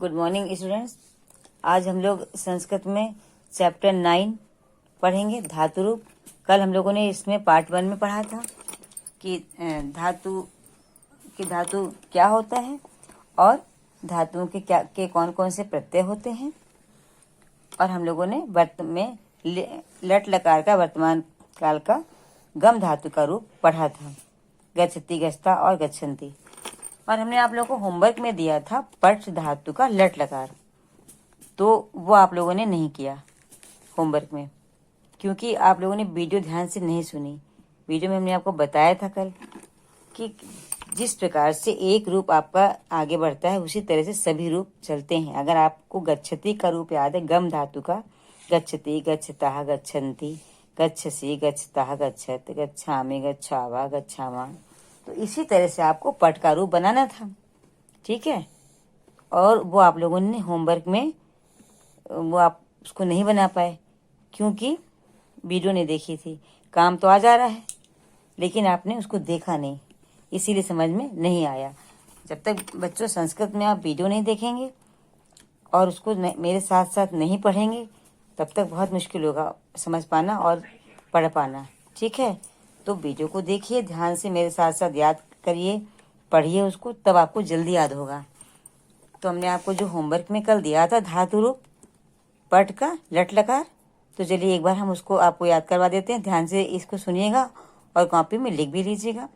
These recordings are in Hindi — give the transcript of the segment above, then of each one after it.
Good morning students. आज हम लोग संस्कृत में चैप्टर 9 पढ़ेंगे, धातु रूप। कल हम लोगों ने इसमें पार्ट 1 में पढ़ा था कि धातु क्या होता है और धातुओं के कौन कौन से प्रत्यय होते हैं। और हम लोगों ने लट लकार का वर्तमान काल का गम धातु का रूप पढ़ा था, गच्छति, गच्छता और गच्छन्ति। और हमने आप लोगों को होमवर्क में दिया था पठ धातु का लट लकार, तो वो आप लोगों ने नहीं किया होमवर्क में, क्योंकि आप लोगों ने वीडियो ध्यान से नहीं सुनी। वीडियो में हमने आपको बताया था कल कि जिस प्रकार से एक रूप आपका आगे बढ़ता है उसी तरह से सभी रूप चलते हैं। अगर आपको गच्छति का रूप याद है, गम धातु का, गच्छति, गच्छता, गच्छन्ति, गच्छसि, गच्छता, गच्छत, गच्छामि, गच्छावा, गच्छामा, तो इसी तरह से आपको पट का रूप बनाना था, ठीक है। और वो आप लोगों ने होमवर्क में वो आप उसको नहीं बना पाए क्योंकि वीडियो नहीं देखी थी। काम तो आ जा रहा है लेकिन आपने उसको देखा नहीं, इसीलिए समझ में नहीं आया। जब तक बच्चों संस्कृत में आप वीडियो नहीं देखेंगे और उसको मेरे साथ साथ नहीं पढ़ेंगे तब तक बहुत मुश्किल होगा समझ पाना और पढ़ पाना, ठीक है। तो वीडियो को देखिए ध्यान से, मेरे साथ साथ याद करिए, पढ़िए उसको, तब आपको जल्दी याद होगा। तो हमने आपको जो होमवर्क में कल दिया था धातु रूप पट का लट लकार, तो चलिए एक बार हम उसको आपको याद करवा देते हैं। ध्यान से इसको सुनिएगा और कॉपी में लिख भी लीजिएगा।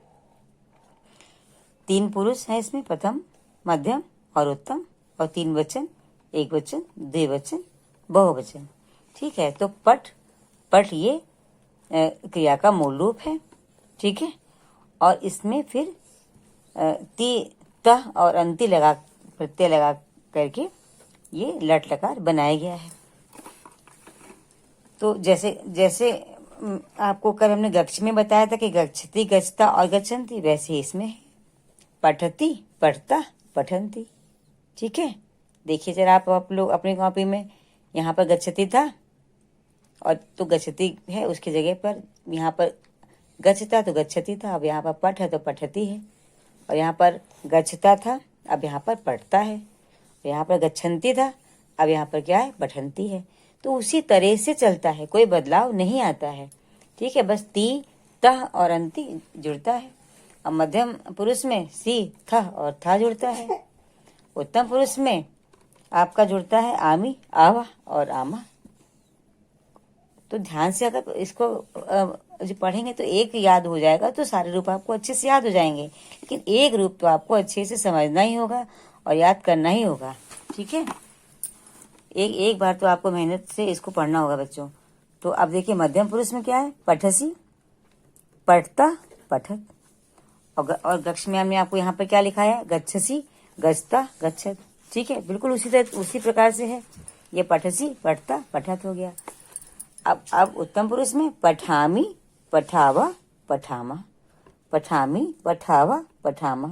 3 पुरुष हैं इसमें, प्रथम, मध्यम और उत्तम, और 3 वचन, 1 वचन, 2 वचन, बहुवचन, ठीक है। तो पट ये क्रिया का मूल रूप है, ठीक है। और इसमें फिर ती, तह और अंति प्रत्यय लगा करके ये लट लकार बनाया गया है। तो जैसे आपको कल हमने गच्छ में बताया था कि गच्छति, गच्छता और गच्छन्ति, वैसे ही इसमें है पठति, पठता, पठन्ति, ठीक है। देखिए जरा आप लोग अपनी कॉपी में, यहाँ पर गच्छति था और तो गच्छति है, उसकी जगह पर यहाँ पर गच्छता तो गच्छति था, अब यहाँ पर पठ है तो पठति है, और यहाँ पर गच्छता था अब यहाँ पर पढ़ता है, यहाँ पर गच्छन्ति था अब यहाँ पर क्या है, पठन्ति है। तो उसी तरह से चलता है, कोई बदलाव नहीं आता है, ठीक है। बस ती, तह और अंति जुड़ता है। अब मध्यम पुरुष में सी, थह और था जुड़ता है। उत्तम पुरुष में आपका जुड़ता है आमी, आवा और आमा। तो ध्यान से अगर इसको जो पढ़ेंगे तो एक याद हो जाएगा, तो सारे रूप आपको अच्छे से याद हो जाएंगे। लेकिन एक रूप तो आपको अच्छे से समझना ही होगा और याद करना ही होगा, ठीक है। एक बार तो आपको मेहनत से इसको पढ़ना होगा बच्चों। तो अब देखिए मध्यम पुरुष में क्या है, पठसी, पठता, पठत, और गक्ष में हमने आपको यहाँ पर क्या लिखा है, गच्छसी, गच्छता, गच्छत, ठीक है। बिल्कुल उसी प्रकार से है, ये पठसी, पठता, पठत हो गया। अब उत्तम पुरुष में पठामी, पठावा, पठामा, पठामी, पठावा, पठामा,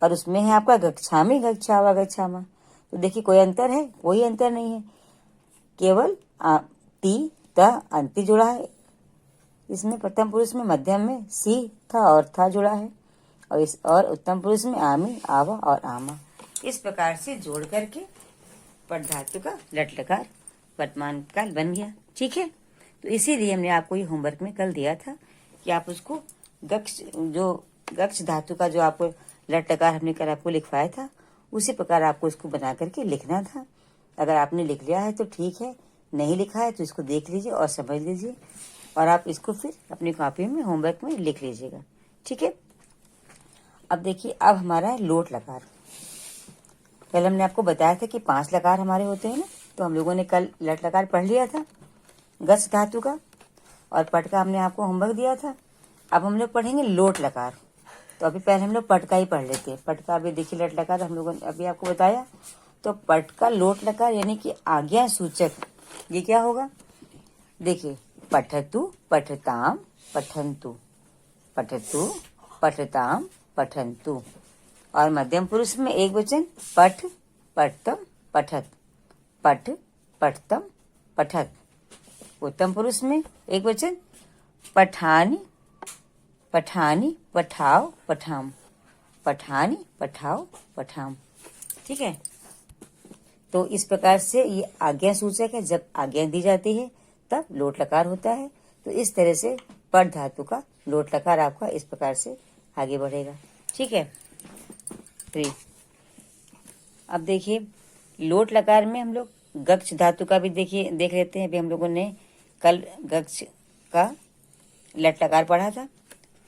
और उसमें है आपका गच्छामी, गच्छावा, गच्छामा। तो देखिए कोई अंतर है, कोई अंतर नहीं है, केवल ती, त, अंति जुड़ा है इसमें। प्रथम पुरुष में, मध्यम में सी, था और था जुड़ा है, और उत्तम पुरुष में आमी, आवा और आमा। इस प्रकार से जोड़ करके पट धातु का लट लकार वर्तमान काल बन गया, ठीक है। तो इसीलिए हमने आपको ये होमवर्क में कल दिया था कि आप उसको गक्ष धातु का जो आपको लट लकार हमने कल आपको लिखवाया था, उसी प्रकार आपको इसको बना करके लिखना था। अगर आपने लिख लिया है तो ठीक है, नहीं लिखा है तो इसको देख लीजिए और समझ लीजिए, और आप इसको फिर अपनी कॉपी में होमवर्क में लिख लीजिएगा, ठीक है। अब देखिए, अब हमारा है लोट लकार। कल हमने आपको बताया था कि 5 लकार हमारे होते हैं ना, तो हम लोगों ने कल लट लकार पढ़ लिया था गच्छ धातु का, और पट का हमने आपको होमवर्क दिया था। अब हम लोग पढ़ेंगे लोट लकार। तो अभी पहले हम लोग पट का ही पढ़ लेते हैं। पट का अभी देखिए लट लकार हम लोगों ने अभी आपको बताया। तो पट का लोट लकार यानी कि आज्ञा सूचक, ये क्या होगा, देखिए पठतु, पठताम, पठन्तु, पठतु, पठताम, पठन्तु, और मध्यम पुरुष में 1 वचन पठ, पठतम, पठत, पठ, पठतम, पठत। उत्तम पुरुष में 1 वचन पठानी, पठानी, पठाओ, पठाम, पठानी, पठाओ, पठाम, ठीक है। तो इस प्रकार से ये आज्ञा सूचक है। जब आज्ञा दी जाती है तब लोट लकार होता है। तो इस तरह से पट धातु का लोट लकार आपका इस प्रकार से आगे बढ़ेगा। ठीक है। 3 अब देखिए लोट लकार में हम लोग गक्ष धातु का भी देख लेते हैं। अभी हम लोगों ने कल गक्ष का लट लकार पढ़ा था।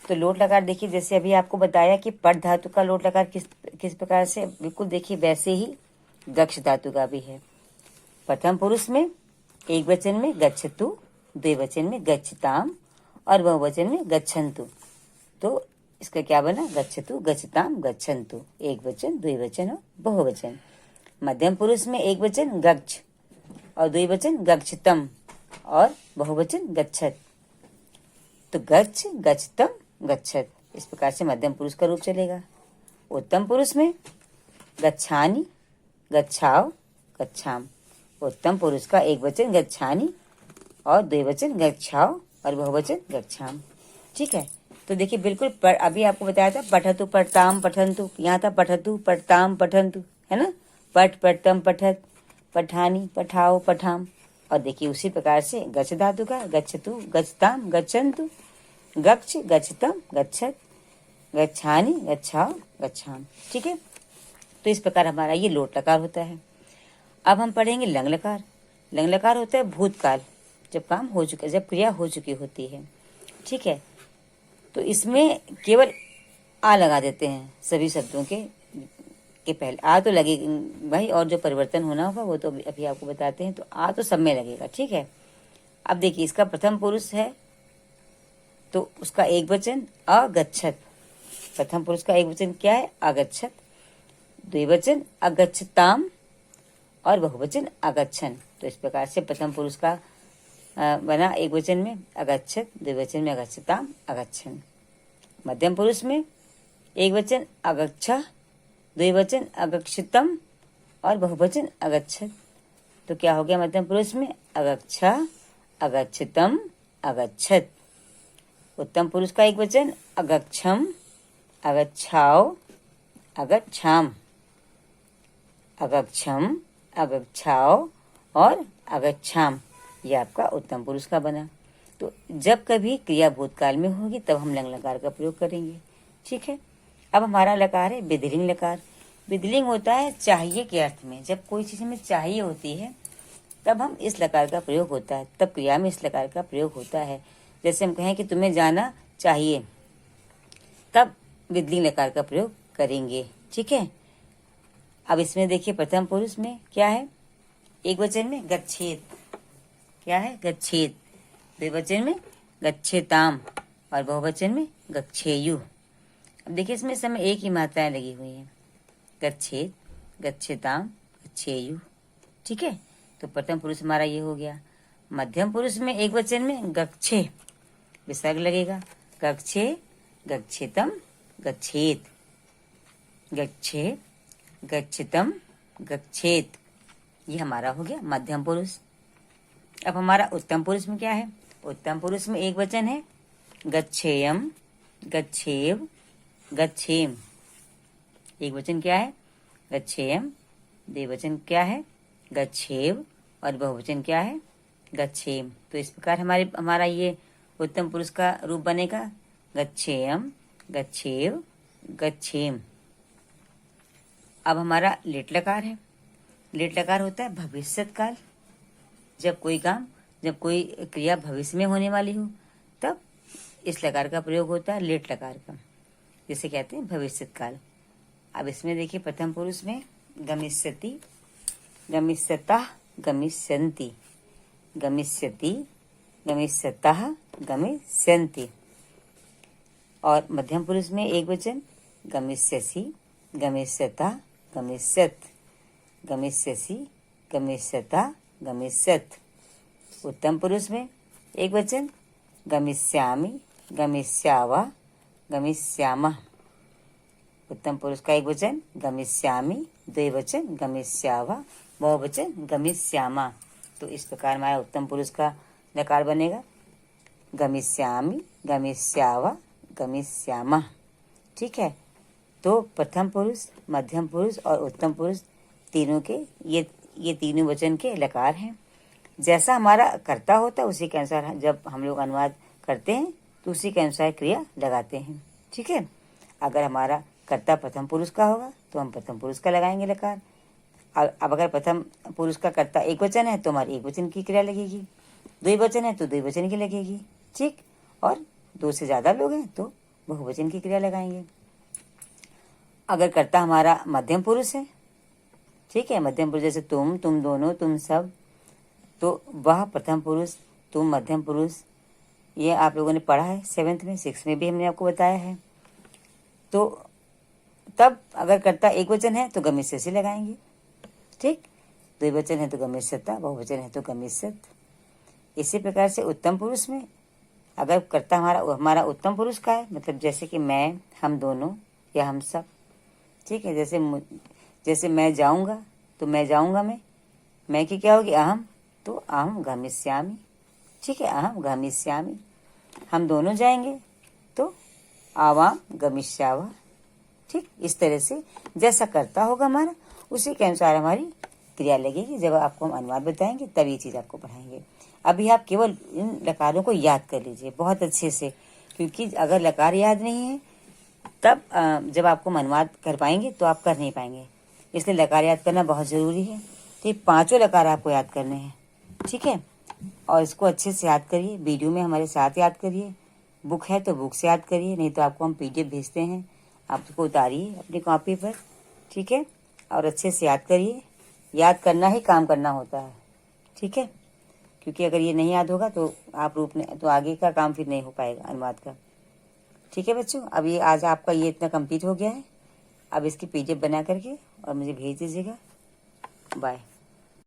तो लोट लकार देखिए, जैसे अभी आपको बताया कि पट धातु का लोट लकार किस प्रकार से, बिल्कुल देखिए वैसे ही गक्ष धातु का भी है। प्रथम पुरुष में एक वचन में गच्छतु, द्विवचन में गच्छताम और बहुवचन में गच्छन्तु। तो इसका क्या बना, गच्छतु, गच्छताम, गच्छन्तु, एक वचन, द्विवचन और बहुवचन। मध्यम पुरुष में एक वचन गच्छ और द्विवचन गच्छतम और बहुवचन गच्छत। तो गच्छ, गच्छतम, गच्छत, इस प्रकार से मध्यम पुरुष का रूप चलेगा। उत्तम पुरुष में गच्छानि, गच्छाओ, गच्छाम। उत्तम पुरुष का एक वचन गच्छानि और द्विवचन गच्छाओ और बहुवचन गच्छाम। ठीक है। तो देखिए बिल्कुल अभी आपको बताया था पठतु, पठताम, पठन्तु। यहाँ था पठतु, पठताम, पठन्तु, है ना। पठ, पठतम, पठत, पठानी, पठाओ, पठाम। और देखिए उसी प्रकार से गच्छ धातु का गच्छतु, गच्छताम, गच्छन्तु, गच्छ, गच्छतम, गच्छत, गच्छानि, गच्छाओ, गच्छाम। ठीक है। तो इस प्रकार हमारा ये लोट लकार होता है। अब हम पढ़ेंगे लंग लकार। लंग लकार होता है भूतकाल, जब काम हो चुका, जब क्रिया हो चुकी होती है। ठीक है। तो इसमें केवल आ लगा देते हैं सभी शब्दों के पहले। आ तो लगेगा भाई, और जो परिवर्तन होना होगा वो तो अभी आपको बताते हैं। तो आ तो सब में लगेगा। ठीक है। अब देखिए इसका प्रथम पुरुष है तो उसका एक वचन अगच्छत। प्रथम पुरुष का एक वचन क्या है, अगच्छत। द्विवचन अगच्छताम और बहुवचन अगच्छन। तो इस प्रकार से प्रथम पुरुष का बना एक वचन में अगच्छत, द्विवचन में अगच्छताम, अगच्छन। मध्यम पुरुष में एक वचन अगच्छा, द्विवचन अगच्छतम और बहुवचन अगच्छत। तो क्या हो गया मध्यम पुरुष में, अगच्छा, अगच्छतम, अगच्छत। उत्तम पुरुष का एक वचन अगच्छम, अगच्छाओ, अगच्छाम, अगच्छम, अगच्छाओ और अगच्छाम। ये आपका उत्तम पुरुष का बना। तो जब कभी क्रिया भूतकाल में होगी तब हम लंग लकार का प्रयोग करेंगे। ठीक है। अब हमारा लकार है विधिलिंग लकार। विधिलिंग होता है चाहिए के अर्थ में। जब कोई चीज हमें चाहिए होती है तब हम इस लकार का प्रयोग होता है, तब क्रिया में इस लकार का प्रयोग होता है। जैसे हम कहें कि तुम्हें जाना चाहिए, तब विधिलिंग लकार का प्रयोग करेंगे। ठीक है। अब इसमें देखिए प्रथम पुरुष में क्या है, एक वचन में गच्छेत, क्या है, गच्छेत। द्विवचन में गच्छेताम और बहुवचन में गच्छेयु। अब देखिए इसमें समय एक ही मात्राएं लगी हुई हैं, गच्छेत, गच्छेताम, गच्छेयु। ठीक है। तो प्रथम पुरुष हमारा ये हो गया। मध्यम पुरुष में एक वचन में गच्छे, विसर्ग लगेगा, गच्छे, गच्छेतम, गच्छेत, गच्छे, गच्छितम, गच्छेत। ये हमारा हो गया मध्यम पुरुष। अब हमारा उत्तम पुरुष में क्या है, उत्तम पुरुष में एक वचन है गच्छेयम, गच्छेव, गच्छेम। एक वचन क्या है, गच्छेयम। द्विवचन क्या है, गच्छेव और बहुवचन क्या है, गच्छेम। तो इस प्रकार हमारा ये उत्तम पुरुष का रूप बनेगा गच्छेयम, गच्छेव, गच्छेम। अब हमारा लेट लकार है। लेट लकार होता है भविष्यत काल। जब कोई क्रिया भविष्य में होने वाली हो तब इस लकार का प्रयोग होता है, लेट लकार का, जिसे कहते हैं भविष्यत काल। अब इसमें देखिए प्रथम पुरुष में गमिष्यति, गमिष्यतः, गमिष्यन्ति, गमिष्यति, गमिष्यतः, गमिष्यन्ति। और मध्यम पुरुष में एक वचन गमिष्यसि, गमिष्यतः, गमिष्यत, गमिष्यसि, गमिष्यतः, गमिष्यत। उत्तम पुरुष में एक वचन गमिष्यामि, गमिष्यावा, गमिष्यामः। उत्तम पुरुष का एक वचन गमिष्यामि, द्विवचन गमिष्यावा, बहुवचन गमिष्यामा। तो इस प्रकार हमारा उत्तम पुरुष का लकार बनेगा गमिष्यामि, गमिष्यावा, गमिष्यामः। ठीक है। तो प्रथम पुरुष, मध्यम पुरुष और उत्तम पुरुष तीनों के ये ये तीनों वचन के लकार हैं। जैसा हमारा कर्ता होता है उसी के अनुसार जब हम लोग अनुवाद करते हैं तो उसी के अनुसार क्रिया लगाते हैं। ठीक है, अगर हमारा कर्ता प्रथम पुरुष का होगा तो हम प्रथम पुरुष का लगाएंगे लकार। अब अगर प्रथम पुरुष का कर्ता एक वचन है तो हमारी एक वचन की क्रिया लगेगी, द्विवचन है तो द्विवचन की लगेगी। ठीक, और दो से ज़्यादा लोग हैं तो बहुवचन की क्रिया लगाएंगे। अगर कर्ता हमारा मध्यम पुरुष है, ठीक है, मध्यम पुरुष जैसे तुम दोनों, तुम सब, तो वह प्रथम पुरुष, तुम मध्यम पुरुष, ये आप लोगों ने पढ़ा है 7th में, 6th में भी हमने आपको बताया है। तो तब अगर कर्ता एक वचन है तो गमिष्य से लगाएंगे। ठीक, द्विवचन है तो गमिष्यता, बहुवचन है तो गमिष्यत। इसी प्रकार से उत्तम पुरुष में अगर कर्ता हमारा उत्तम पुरुष का है, मतलब जैसे कि मैं, हम दोनों या हम सब। ठीक है, जैसे मैं जाऊंगा तो मैं जाऊंगा, मैं की क्या होगी, अहम, तो अहम गमिष्यामि। ठीक है, अहम गमिष्यामि। हम दोनों जाएंगे तो आवाम गमिष्यावः। ठीक, इस तरह से जैसा कर्ता होगा हमारा उसी के अनुसार हमारी क्रिया लगेगी। जब आपको हम अनुवाद बताएंगे तब ये चीज़ आपको पढ़ाएंगे। अभी आप केवल इन लकारों को याद कर लीजिए बहुत अच्छे से, क्योंकि अगर लकार याद नहीं है तब जब आपको हम अनुवाद कर पाएंगे तो आप कर नहीं पाएंगे। इसलिए लकार याद करना बहुत ज़रूरी है। तो ये 5 लकार आपको याद करने हैं। ठीक है, और इसको अच्छे से याद करिए, वीडियो में हमारे साथ याद करिए। बुक है तो बुक से याद करिए, नहीं तो आपको हम PDF भेजते हैं, आप उसको उतारिए अपनी कॉपी पर। ठीक है, और अच्छे से याद करिए। याद करना ही काम करना होता है। ठीक है, क्योंकि अगर ये नहीं याद होगा तो आप रूप ने तो आगे का काम फिर नहीं हो पाएगा अनुवाद का। ठीक है बच्चों, अब ये आज आपका ये इतना कंप्लीट हो गया है। अब इसकी PDF बना करके और मुझे भेज दीजिएगा। बाय।